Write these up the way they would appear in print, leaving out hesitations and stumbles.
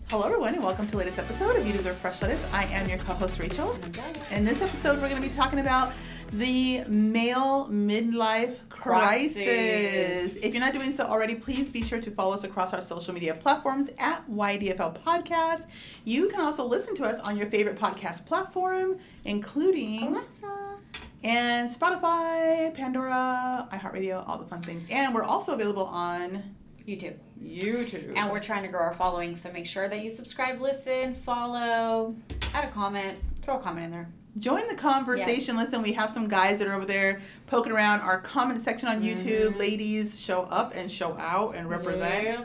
Hello everyone and welcome to the latest episode of You Deserve Fresh Lettuce. I am your co-host Rachel. In this episode we're going to be talking about the male midlife crisis. If you're not doing so already, please be sure to follow us across our social media platforms at YDFL Podcast. You can also listen to us on your favorite podcast platform, including Alexa and Spotify, Pandora, iHeartRadio, all the fun things. And we're also available on YouTube. And we're trying to grow our following, so make sure that you subscribe, listen, follow, add a comment, throw a comment in there. Join the conversation. Yes. Listen, we have some guys that are over there poking around our comment section on YouTube. Mm-hmm. Ladies, show up and show out and represent.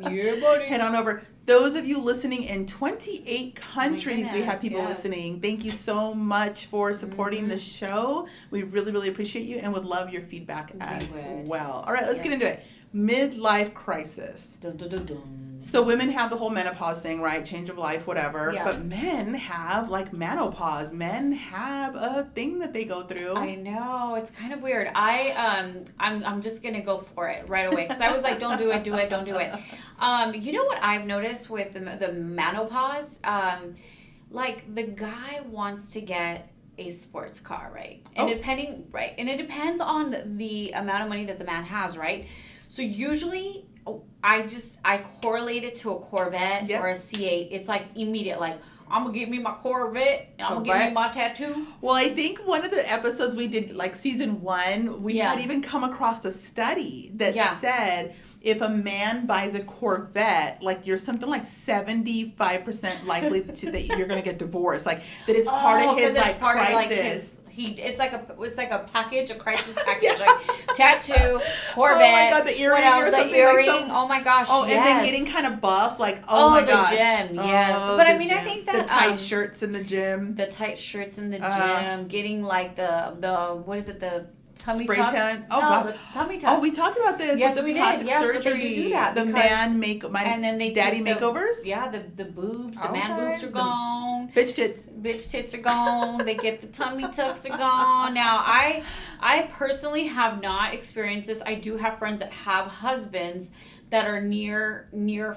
Yeah, buddy. Head on over. Those of you listening in 28 countries, we have people listening. Thank you so much for supporting the show. We really, really appreciate you and would love your feedback as well. All right, let's get into it. Midlife crisis. Dun, dun, dun, dun. So women have the whole menopause thing, right? Change of life, whatever. Yeah. But men have like menopause. Men have a thing that they go through. I know, it's kind of weird. I'm just gonna go for it right away because I was like, don't do it. You know what I've noticed with the menopause? Like the guy wants to get a sports car, right? And and it depends on the amount of money that the man has, right? So usually I correlate it to a Corvette or a C8. It's like immediate, like I'm going to give me my Corvette and I'm going to give me my tattoo. Well, I think one of the episodes we did, like season 1, we had even come across a study that said if a man buys a Corvette, like you're something like 75% likely that you're going to get divorced. Like that is part of his like crisis. It's like a package, a crisis package, like tattoo, Corvette. Oh my god, the earring or something. The earring. Oh my gosh. Oh, and then getting kind of buff, like my gosh. The gym, yes. But I mean, gym. I think that the tight shirts in the gym. Getting like the what is it, the tummy spray tucks? tan. Oh, God. The tummy tucks. Oh, we talked about this. Yes, with the we plastic did. Yes, surgery. but they do that. The man and then they daddy makeovers? Yeah, the boobs. The man boobs are gone. Bitch tits. Bitch tits are gone. They get the tummy tucks are gone. Now, I personally have not experienced this. I do have friends that have husbands that are near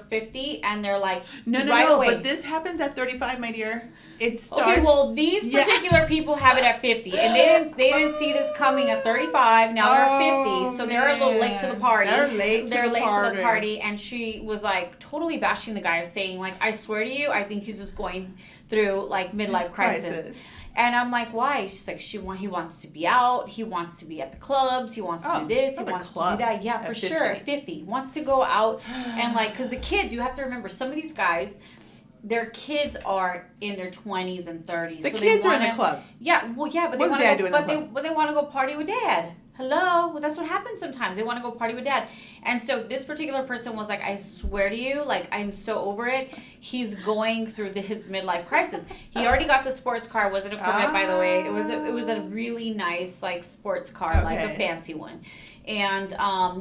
50, and they're like, no, but this happens at 35, my dear. It starts. Okay, well, these particular people have it at 50, and they didn't see this coming at 35. Now they're 50, so they're a little late to the party. They're late to the party, and she was like totally bashing the guy, saying like, I swear to you, I think he's just going through like midlife crisis. And I'm like, why? She's like, he wants to be out. He wants to be at the clubs. He wants to do this. He wants to do that. Yeah, for sure. At 50. Wants to go out. And like, because the kids, you have to remember, some of these guys, their kids are in their 20s and 30s. The kids are in the club. Yeah, well, yeah, but they want to go. But they want to go party with dad. Hello? Well, that's what happens sometimes. They want to go party with dad. And so this particular person was like, I swear to you, like, I'm so over it. He's going through his midlife crisis. He already got the sports car. It wasn't a Corvette, by the way. It was a really nice, like, sports car, like a fancy one. And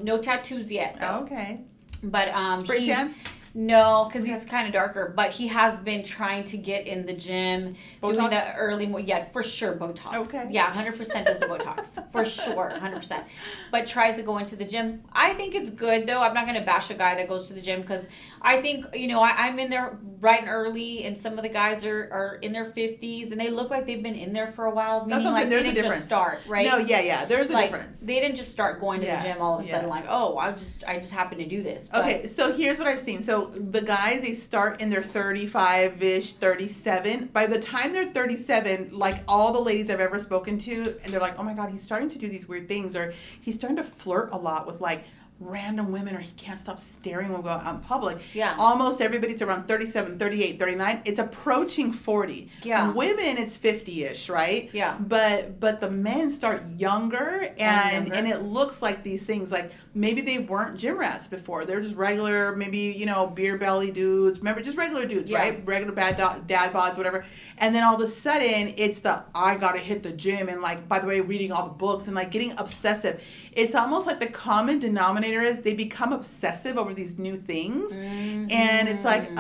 no tattoos yet, though. Okay. But spray tan? No, because he's kind of darker, but he has been trying to get in the gym, Botox? doing the early, for sure, Botox. Okay. Yeah, 100% does the Botox, for sure, 100%. But tries to go into the gym. I think it's good, though. I'm not going to bash a guy that goes to the gym, because I think, I'm in there bright and early, and some of the guys are in their 50s, and they look like they've been in there for a while. That's something, there's they a didn't difference. Just start, right? No, yeah, there's a difference. They didn't just start going to the gym all of a sudden, like, oh, I just happen to do this. But, okay, so here's what I've seen. So the guys, they start in their 35-ish, 37. By the time they're 37, like all the ladies I've ever spoken to, and they're like, oh my God, he's starting to do these weird things, or he's starting to flirt a lot with like random women, or he can't stop staring when we go out in public. Yeah. Almost everybody's around 37, 38, 39. It's approaching 40. Yeah. Women, it's 50-ish, right? Yeah. But the men start younger, and it looks like these things, like maybe they weren't gym rats before. They're just regular, maybe, beer belly dudes. Remember, just regular dudes, right? Regular dad bods, whatever. And then all of a sudden, it's I gotta hit the gym, and like, by the way, reading all the books and like getting obsessive. It's almost like the common denominator is they become obsessive over these new things. Mm-hmm. And it's like, and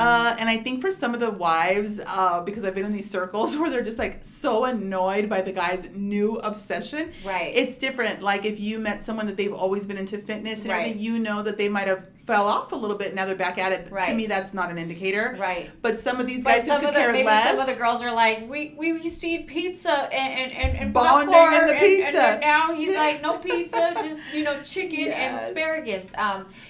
I think for some of the wives, because I've been in these circles where they're just like so annoyed by the guy's new obsession. Right. It's different. Like if you met someone that they've always been into fitness and everything, that they might have fell off a little bit, now they're back at it. Right. To me, that's not an indicator. Right. But some of these guys who could care maybe less. some of the girls are like, we used to eat pizza and bonding popcorn in the pizza. And now he's like, no pizza, just chicken and asparagus.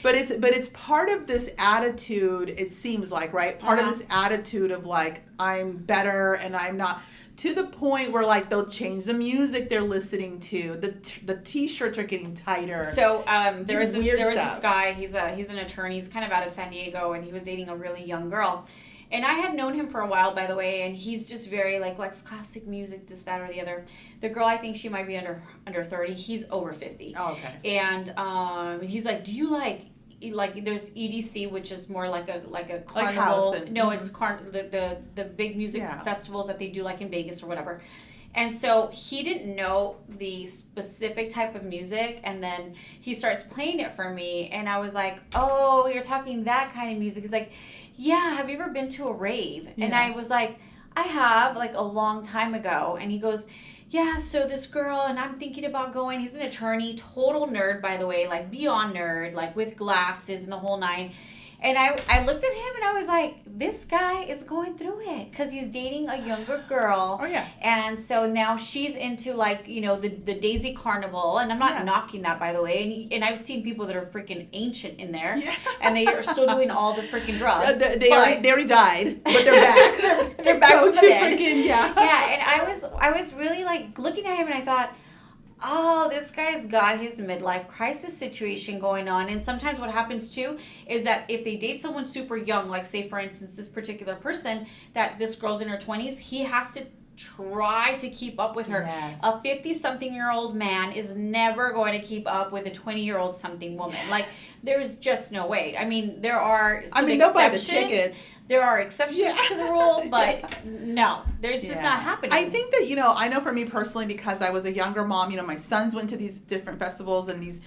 But it's part of this attitude. It seems like, right? Part of this attitude of like, I'm better and I'm not. To the point where like they'll change the music they're listening to. The t-shirts are getting tighter. So there was this guy. He's an attorney. He's kind of out of San Diego, and he was dating a really young girl. And I had known him for a while, by the way, and he's just very likes classic music, this, that, or the other. The girl, I think she might be under 30. He's over 50. Oh, okay. And he's like, do you like there's EDC, which is more like a carnival. Like house and, no, it's the big music festivals that they do like in Vegas or whatever. And so he didn't know the specific type of music, and then he starts playing it for me, and I was like, oh, you're talking that kind of music. He's like, yeah, have you ever been to a rave? Yeah. And I was like, I have, like a long time ago. And he goes, yeah, so this girl, and I'm thinking about going. He's an attorney, total nerd, by the way, like beyond nerd, like with glasses and the whole nine. And I looked at him and I was like, this guy is going through it because he's dating a younger girl. Oh, yeah. And so now she's into like, the Daisy Carnival. And I'm not knocking that, by the way. And I've seen people that are freaking ancient in there. Yeah. And they are still doing all the freaking drugs. They already died, but they're back. They're back from the dead. Yeah. Yeah, and I was really like looking at him and I thought, oh, this guy's got his midlife crisis situation going on. And sometimes what happens too is that if they date someone super young, like say for instance this particular person, that this girl's in her 20s, he has to try to keep up with her. Yes. A 50-something-year-old man is never going to keep up with a 20-year-old something woman. Yes. Like, there's just no way. I mean, there are some exceptions. They'll buy the tickets. There are exceptions to the rule, but no, it's just not happening. I think that, I know for me personally, because I was a younger mom, my sons went to these different festivals and these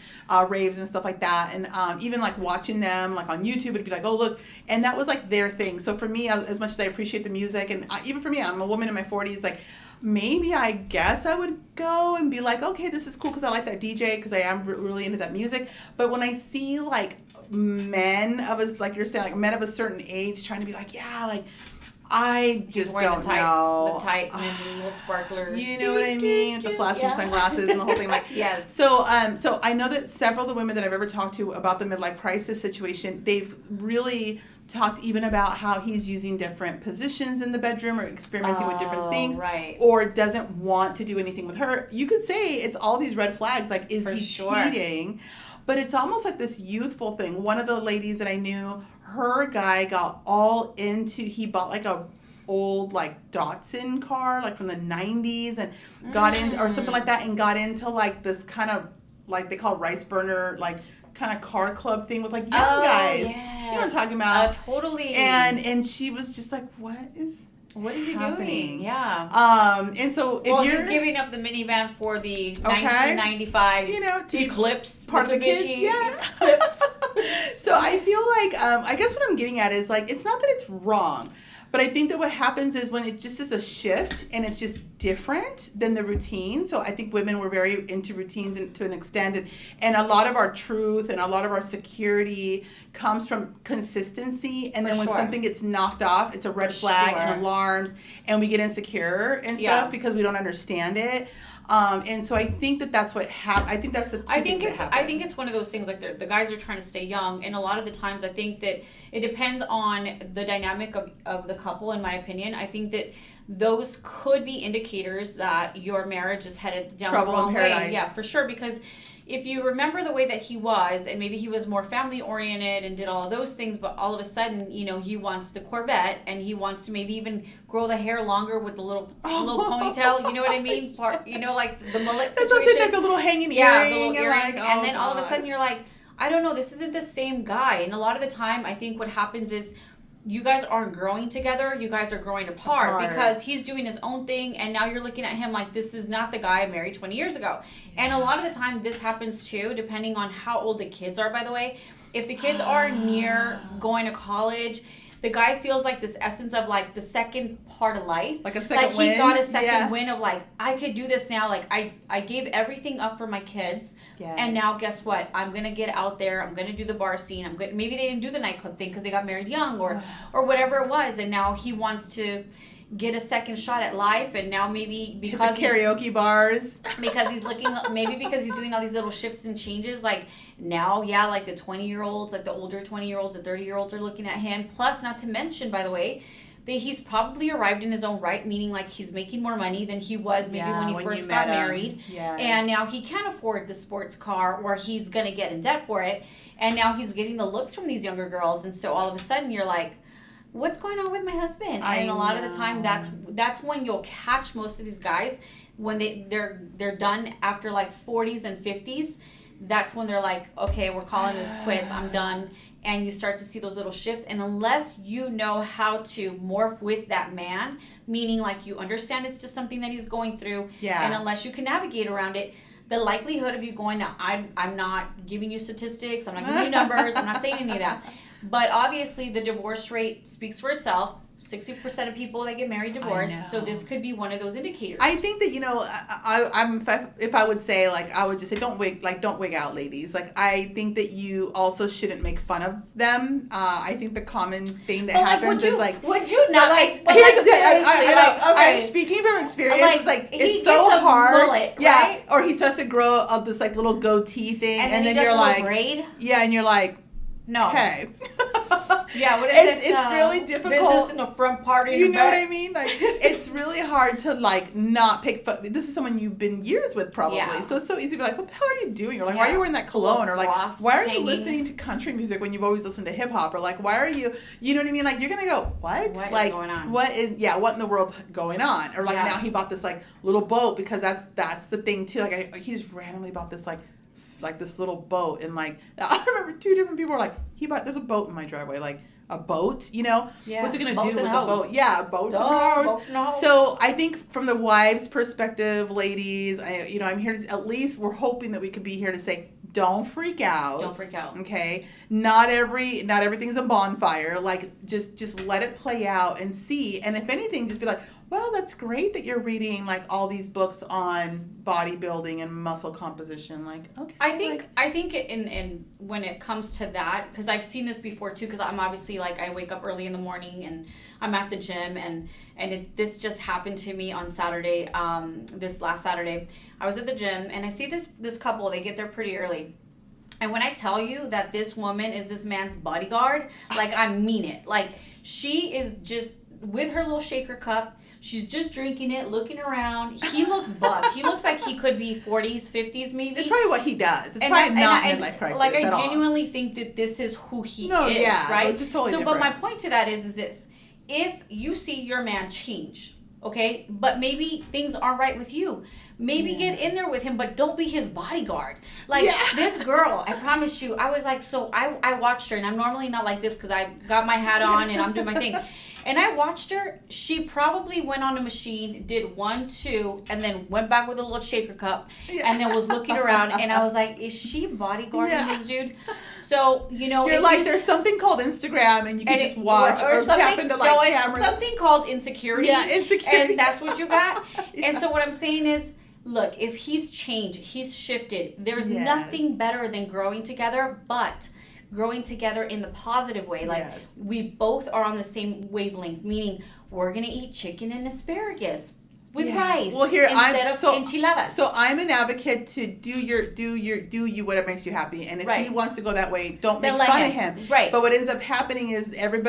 raves and stuff like that. And even like watching them like on YouTube, it'd be like, oh, look. And that was like their thing. So for me, as much as I appreciate the music, and even for me, I'm a woman in my 40s, like maybe I guess I would go and be like, okay, this is cool because I like that DJ because I am really into that music. But when I see like men of us, like you're saying, like men of a certain age trying to be like, yeah, like I just don't know. The tight and little sparklers. You know what I mean? With the flashing sunglasses and the whole thing. Like, yes. So I know that several of the women that I've ever talked to about the midlife crisis situation, they've really talked even about how he's using different positions in the bedroom or experimenting with different things. Right. Or doesn't want to do anything with her. You could say it's all these red flags. Like, is he cheating? But it's almost like this youthful thing. One of the ladies that I knew, her guy got all into, he bought like a old like Datsun car, like from the 90s, and got in, or something like that, and got into like this kind of, like they call rice burner, like kind of car club thing with like young guys. Yes. You know what I'm talking about? Totally. And she was just like, what is he doing? Yeah. And so if you're he's giving up the minivan for the 1995 Eclipse part of the kids. Yeah. Eclipse. So I feel like I guess what I'm getting at is like, it's not that it's wrong, but I think that what happens is when it just is a shift and it's just different than the routine. So I think women were very into routines to an extent, and a lot of our truth and a lot of our security comes from consistency. And then when something gets knocked off, it's a red flag and alarms, and we get insecure and stuff because we don't understand it. And so I think that's what happened. I think that's the I think it's one of those things, like the guys are trying to stay young, and a lot of the times I think that it depends on the dynamic of the couple. In my opinion, I think that those could be indicators that your marriage is headed down the wrong way. Yeah, for sure. Because if you remember the way that he was, and maybe he was more family oriented and did all of those things, but all of a sudden, he wants the Corvette, and he wants to maybe even grow the hair longer with the little ponytail. You know what I mean? Like the mullet situation. That's like the little hanging earring. The little earring. And then all of a sudden you're like, I don't know, this isn't the same guy. And a lot of the time, I think what happens is you guys aren't growing together. You guys are growing apart because he's doing his own thing, and now you're looking at him like, this is not the guy I married 20 years ago. Yeah. And a lot of the time this happens too, depending on how old the kids are, by the way. If the kids are near going to college, the guy feels like this essence of like the second part of life. Like a second win. Like he got a second win of like, I could do this now. Like I gave everything up for my kids. Yes. And now guess what? I'm going to get out there. I'm going to do the bar scene. Maybe they didn't do the nightclub thing because they got married young or whatever it was. And now he wants to get a second shot at life, and now maybe because the karaoke bars, because he's looking, maybe because he's doing all these little shifts and changes, like now, like the 20-year-olds, like the older 20-year-olds, the 30-year-olds are looking at him. Plus, not to mention, by the way, that he's probably arrived in his own right, meaning like he's making more money than he was maybe when he first got married. Yes. And now he can't afford the sports car, or he's gonna get in debt for it, and now he's getting the looks from these younger girls, and so all of a sudden you're like, what's going on with my husband? And a lot of the time that's when you'll catch most of these guys when they're done after like 40s and 50s. That's when they're like, okay, we're calling this quits, I'm done. And you start to see those little shifts, and unless you know how to morph with that man, meaning like you understand it's just something that he's going through, and unless you can navigate around it, the likelihood of you going, now I'm not giving you statistics, I'm not giving you numbers, I'm not saying any of that. But obviously, the divorce rate speaks for itself. 60% of people that get married divorce. So this could be one of those indicators. I think that I'm if I would say, like, I would just say don't wig out, ladies. Like, I think that you also shouldn't make fun of them. I think the common thing that happens is like, would you not like? But Here's like, the thing. okay. I'm speaking from experience. Like, it's so hard. Mullet, right? Or he starts to grow up this like little goatee thing, and then you're like, braid. Yeah, and you're like, no. Okay. Yeah, what is it? It's really difficult. Business in the front part of you your know back. what I mean? Like, it's really hard to like not pick fun. This is someone you've been years with probably. Yeah. So it's so easy to be like, what the hell are you doing? Or like, why are you wearing that cologne? Or like, why are you listening to country music when you've always listened to hip hop? Or like, why are you know what I mean? Like, you're gonna go, what? What is going on? What in the world's going on? Or like, now he bought this like little boat because that's the thing too. Like, he just randomly bought this like this little boat, and like I remember two different people were like, there's a boat in my driveway, like a boat, Yeah. What's it gonna do with the house. boat? Yeah, a boat and a house. So I think from the wives' perspective, ladies, I'm here to, at least we're hoping that we could be here to say, don't freak out. Don't freak out. Okay. Not everything's a bonfire. Like, just let it play out and see. And if anything, just be like, well, that's great that you're reading like all these books on bodybuilding and muscle composition. Like, okay. I think in when it comes to that, because I've seen this before too, because I'm obviously like, I wake up early in the morning and I'm at the gym, and this just happened to me on Saturday. This last Saturday, I was at the gym and I see this couple. They get there pretty early. And when I tell you that this woman is this man's bodyguard, like, I mean it. Like, she is just with her little shaker cup. She's just drinking it, looking around. He looks buff. He looks like he could be 40s, 50s maybe. It's probably what he does. It's probably not midlife crisis Like, at I all. genuinely think that this is who he is, No, right? just totally so, different. but my point to that is this. If you see your man change, okay, but maybe things aren't right with you, maybe get in there with him, but don't be his bodyguard. Like, this girl, I promise you, I was like, so I watched her, and I'm normally not like this because I got my hat on and I'm doing my thing. And I watched her. She probably went on a machine, did 1, 2, and then went back with a little shaker cup, and then was looking around. And I was like, is she bodyguarding this dude? So, you're like, there's something called Instagram, and you can just watch or tap into like cameras. It's something called insecurity. Yeah, insecurity. And that's what you got. And so what I'm saying is, look, if he's changed, he's shifted, there's nothing better than growing together, but growing together in the positive way. Like, we both are on the same wavelength, meaning we're going to eat chicken and asparagus with rice instead of enchiladas. So I'm an advocate to do you whatever makes you happy, and if he wants to go that way, don't make fun of him. Right. But what ends up happening is every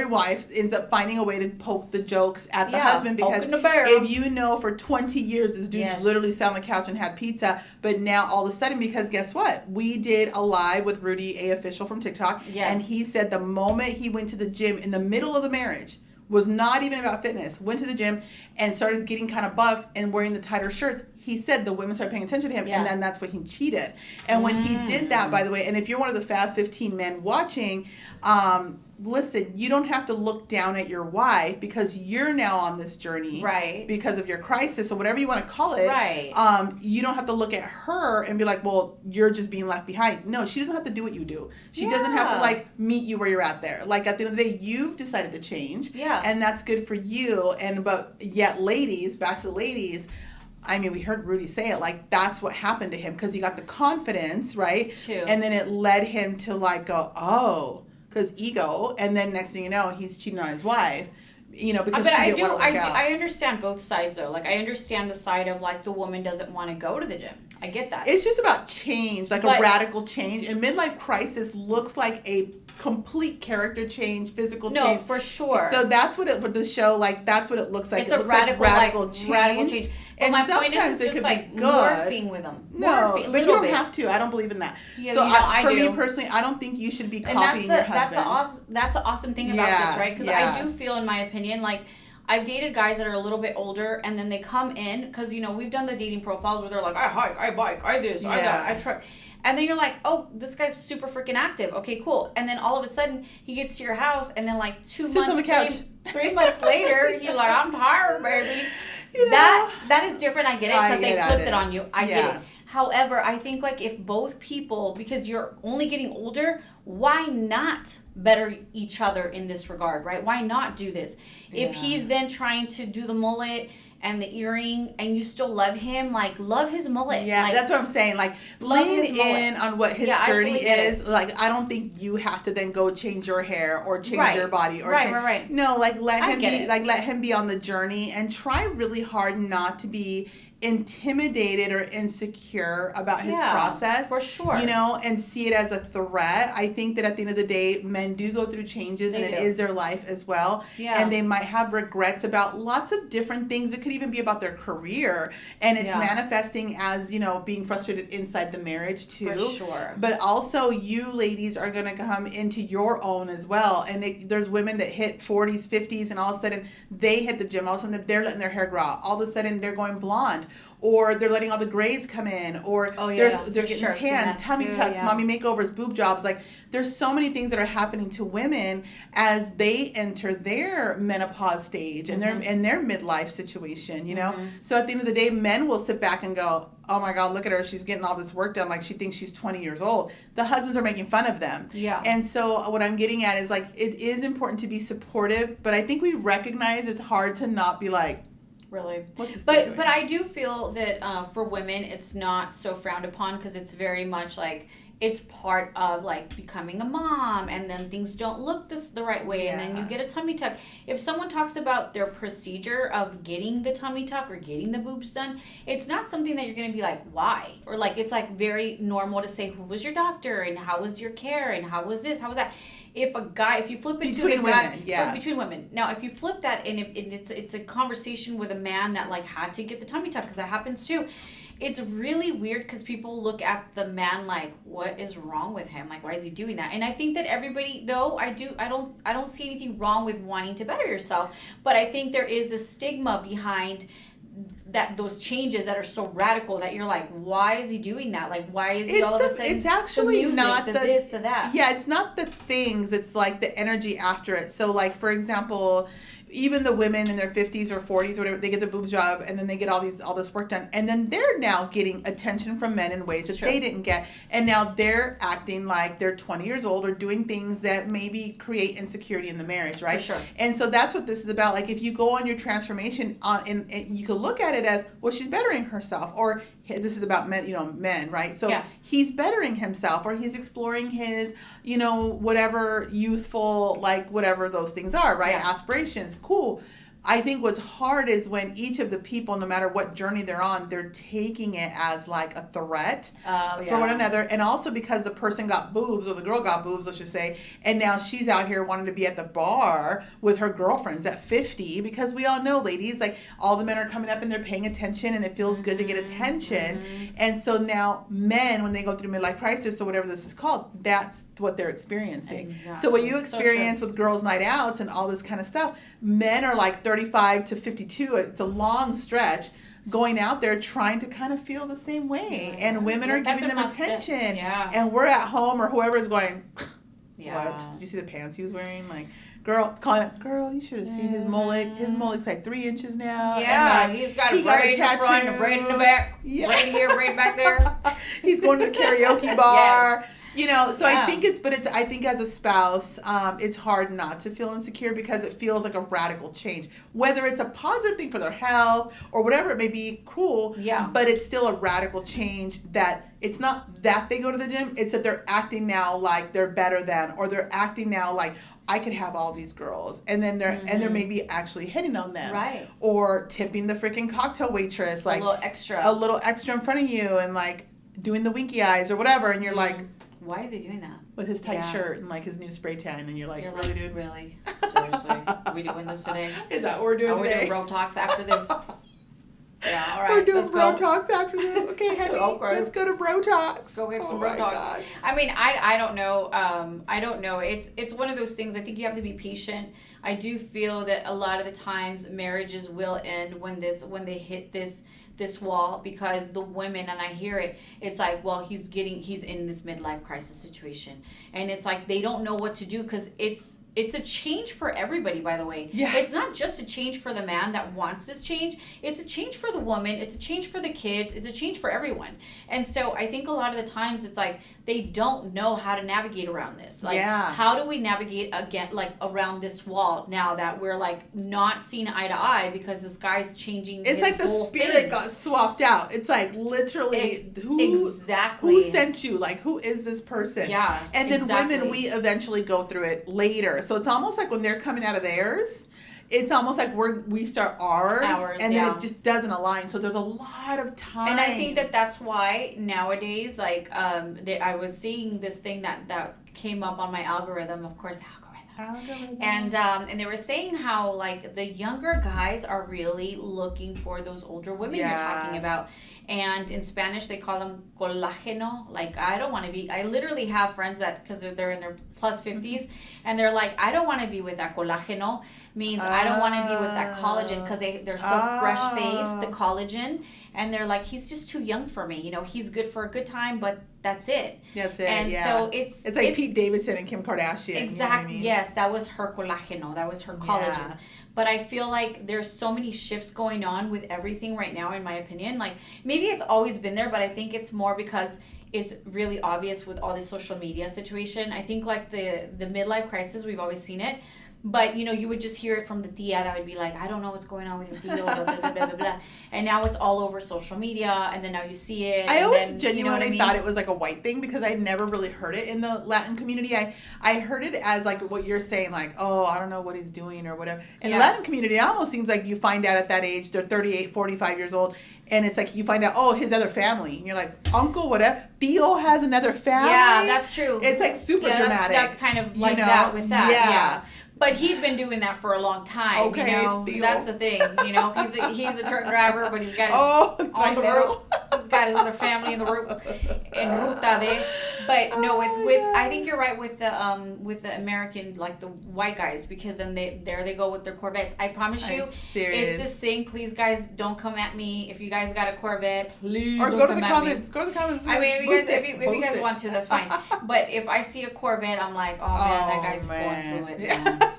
wife ends up finding a way to poke the jokes at the husband, because if for 20 years this dude literally sat on the couch and had pizza, but now all of a sudden, because guess what? We did a live with Rudy A. Official from TikTok, and he said the moment he went to the gym in the middle of the marriage, was not even about fitness, went to the gym and started getting kind of buff and wearing the tighter shirts, he said the women started paying attention to him, and then that's when he cheated. And when he did that, by the way, and if you're one of the Fab 15 men watching, listen, you don't have to look down at your wife because you're now on this journey. Right. Because of your crisis or whatever you want to call it. Right. You don't have to look at her and be like, well, you're just being left behind. No, she doesn't have to do what you do. She doesn't have to like meet you where you're at there. Like at the end of the day, you've decided to change. Yeah. And that's good for you. But yet ladies, back to the ladies, I mean, we heard Rudy say it, like, that's what happened to him because he got the confidence, right? Too. And then it led him to, like, go, oh, because ego. And then next thing you know, he's cheating on his wife, you know, because she didn't want to work out. I understand both sides, though. Like, I understand the side of, like, the woman doesn't want to go to the gym. I get that. It's just about change, like a radical change. And midlife crisis looks like a complete character change, physical change. No, for sure. So that's what it, with the show, like, that's what it looks like. It's it a looks radical, like radical change. Radical change. But And my point sometimes is it it's just could like be good. morphing with them. No, but you don't have to. I don't believe in that. Yeah, so I for do. me personally, I don't think you should be copying your husband. That's an awesome thing about this, right? Because I do feel, in my opinion, like, I've dated guys that are a little bit older, and then they come in, because, you know, we've done the dating profiles where they're like, I hike, I bike, I this, I that, I truck. And then you're like, oh, this guy's super freaking active. Okay, cool. And then all of a sudden, he gets to your house, and then like 2 months, 3 months later, he's like, I'm tired, baby. You know? That is different. I get it, because they flipped it on you. I get it. However, I think like if both people, because you're only getting older, why not better each other in this regard, right? Why not do this? If he's then trying to do the mullet and the earring and you still love him, like, love his mullet. Yeah, like, that's what I'm saying. Like, lean in on what his journey is. Like, I don't think you have to then go change your hair or change your body or right. No, like let him be on the journey and try really hard not to be intimidated or insecure about his process. For sure. You know, and see it as a threat. I think that at the end of the day, men do go through changes and it is their life as well. Yeah. And they might have regrets about lots of different things. It could even be about their career. And it's manifesting as, you know, being frustrated inside the marriage too. For sure. But also you ladies are going to come into your own as well. And there's women that hit 40s, 50s, and all of a sudden they hit the gym. All of a sudden they're letting their hair grow out. All of a sudden they're going blonde. Or they're letting all the grays come in, or they're getting tan, tummy tucks, mommy makeovers, boob jobs. Like, there's so many things that are happening to women as they enter their menopause stage and their midlife situation, you know? So at the end of the day, men will sit back and go, oh my God, look at her. She's getting all this work done like she thinks she's 20 years old. The husbands are making fun of them. Yeah. And so what I'm getting at is, like, it is important to be supportive, but I think we recognize it's hard to not be like, really. But I do feel that for women, it's not so frowned upon because it's very much like it's part of like becoming a mom, and then things don't look the right way, and then you get a tummy tuck. If someone talks about their procedure of getting the tummy tuck or getting the boobs done, it's not something that you're going to be like, why? Or like, it's like very normal to say, who was your doctor and how was your care and how was this, how was that? If you flip it between women, between women. Now, if you flip that and it's a conversation with a man that like had to get the tummy tuck, because that happens too. It's really weird because people look at the man like, what is wrong with him? Like, why is he doing that? And I think that everybody, though, I don't see anything wrong with wanting to better yourself, but I think there is a stigma behind that, those changes that are so radical that you're like, why is he doing that? Like, why is he all of a sudden? It's actually the music, not the this, the that. Yeah, it's not the things. It's like the energy after it. So, like, for example, even the women in their 50s or 40s or whatever, they get the boob job and then they get all this work done, and then they're now getting attention from men in ways that they didn't get, and now they're acting like they're 20 years old or doing things that maybe create insecurity in the marriage, right? For sure. And so that's what this is about. Like, if you go on your transformation and you could look at it as, well, she's bettering herself, or this is about men, right? So he's bettering himself, or he's exploring his, whatever youthful, like, whatever those things are, right? Aspirations. Cool. I think what's hard is when each of the people, no matter what journey they're on, they're taking it as like a threat for one another. And also because the person got boobs, or the girl got boobs, let's just say, and now she's out here wanting to be at the bar with her girlfriends at 50, because we all know, ladies, like, all the men are coming up and they're paying attention and it feels good to get attention. And so now men, when they go through midlife crisis or whatever this is called, that's what they're experiencing. Exactly. So what you experience with girls' night outs and all this kind of stuff, men are like 35 to 52. It's a long stretch going out there trying to kind of feel the same way. And women are giving them attention. And we're at home, or whoever is going, Yeah. What? Did you see the pants he was wearing? Like, girl, calling it, girl, you should have seen his mullet. His mullet's like 3 inches now. Yeah, and like, he's got a braid in the front, a braid in the back, braid here, braid back there. He's going to the karaoke bar. Yes. You know, so yeah. I think as a spouse, it's hard not to feel insecure because it feels like a radical change. Whether it's a positive thing for their health or whatever it may be, cool. Yeah. But it's still a radical change that it's not that they go to the gym, it's that they're acting now like they're better than, or they're acting now like I could have all these girls, and then they're maybe actually hitting on them, right? Or tipping the freaking cocktail waitress like a little extra in front of you, and like doing the winky eyes or whatever, and you're like, why is he doing that? With his tight shirt and like his new spray tan, and you're like, really, dude? Really? Seriously? Are we doing this today? Is that what we're doing today? We're doing bro talks after this. Yeah, all right. We're doing bro talks after this. Okay, honey. Okay. Let's go to bro talks. Let's go get some bro talks. God. I mean, I don't know. I don't know. It's one of those things. I think you have to be patient. I do feel that a lot of the times marriages will end when they hit this wall, because the women, and I hear it, it's like, well, he's in this midlife crisis situation, and it's like they don't know what to do, because it's a change for everybody, by the way. Yeah. It's not just a change for the man that wants this change. It's a change for the woman. It's a change for the kids. It's a change for everyone. And so I think a lot of the times it's like they don't know how to navigate around this. Like, how do we navigate again, like around this wall now that we're like not seeing eye to eye because this guy's changing it's his like the whole spirit thing. Got swapped out. It's like literally who sent you? Like, who is this person? Yeah. And then women, we eventually go through it later. So it's almost like when they're coming out of theirs, it's almost like we start ours and then it just doesn't align. So there's a lot of time. And I think that's why nowadays, like, I was seeing this thing that came up on my algorithm, of course, and they were saying how like the younger guys are really looking for those older women you're talking about. And in Spanish, they call them colágeno. Like, I literally have friends that, because they're in their plus 50s, and they're like, I don't want to be with that colágeno. Means I don't want to be with that collagen, because they're so fresh-faced, the collagen. And they're like, he's just too young for me. You know, he's good for a good time, but that's it. That's it, and so it's like Pete Davidson and Kim Kardashian. Exactly. You know what I mean? Yes, that was her colágeno. That was her collagen. Yeah. But I feel like there's so many shifts going on with everything right now, in my opinion. Like, maybe it's always been there, but I think it's more because it's really obvious with all this social media situation. I think like the midlife crisis, we've always seen it. But, you know, you would just hear it from the tia that would be like, I don't know what's going on with your tío, blah, blah, blah, blah, blah. And now it's all over social media, and then now you see it. I always genuinely thought it was like a white thing, because I never really heard it in the Latin community. I heard it as like what you're saying, like, oh, I don't know what he's doing or whatever. In the Latin community, it almost seems like you find out at that age, they're 38, 45 years old, and it's like you find out, oh, his other family. And you're like, uncle, whatever. Tío has another family. Yeah, that's true. It's like super dramatic. That's kind of like that with that. Yeah. But he'd been doing that for a long time, okay, you know. Theo. That's the thing, you know. He's a truck driver, but he's got his on the road. He's got his other family in the road, in ruta de. But no, with I think you're right with the American, like the white guys, because then they go with their Corvettes. I promise you, it's this thing. Please, guys, don't come at me if you guys got a Corvette. Please, or go to the comments. Go to the comments. I mean, if you guys want to, that's fine. But if I see a Corvette, I'm like, oh man, that guy's going through it. Yeah.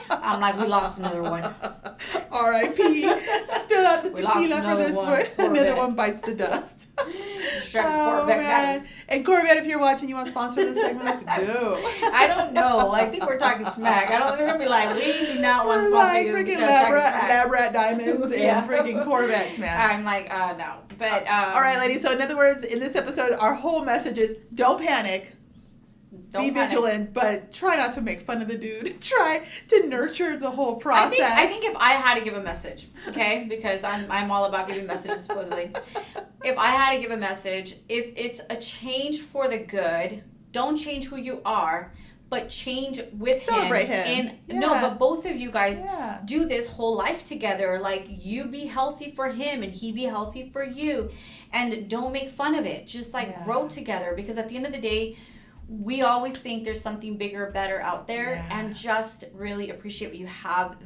I'm like, we lost another one. R.I.P. Spill out the tequila for this one. Another one bites the dust. Corvette. And Corvette, if you're watching, you want to sponsor this segment? Let's go. I don't know. I think we're talking smack. I don't think we're going to be like, we do not want to sponsor you. Freaking lab rat diamonds and freaking Corvettes, man. I'm like, no. But all right, ladies. So in other words, in this episode, our whole message is don't panic. Be vigilant, but try not to make fun of the dude. Try to nurture the whole process. I think if I had to give a message, okay, because I'm all about giving messages supposedly. If I had to give a message, if it's a change for the good, don't change who you are, but change with Celebrate him. No, but both of you guys do this whole life together. Like, you be healthy for him and he be healthy for you. And don't make fun of it. Just like grow together, because at the end of the day, we always think there's something bigger, better out there, and just really appreciate what you have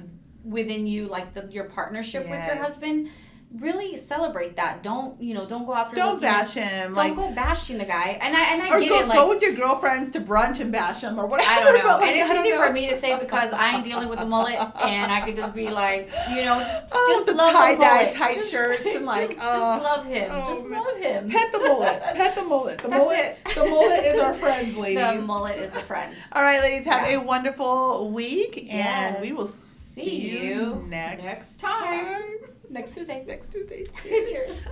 within you, like your partnership with your husband. really celebrate that. Don't go out there. Don't bash him. Don't go bashing the guy. And I or get go, it. Like, go with your girlfriends to brunch and bash him or whatever. I don't know. Like, and it's easy for me to say because I ain't dealing with the mullet, and I could just be like, just the love tie-dye the tight shirts and like, just love him. Just man. love him. Pet the mullet. Pet the mullet. The That's mullet. it. The mullet is our friends, ladies. The mullet is a friend. All right, ladies. Have a wonderful week, and we will see you next time. Next Tuesday. Next Tuesday. Cheers.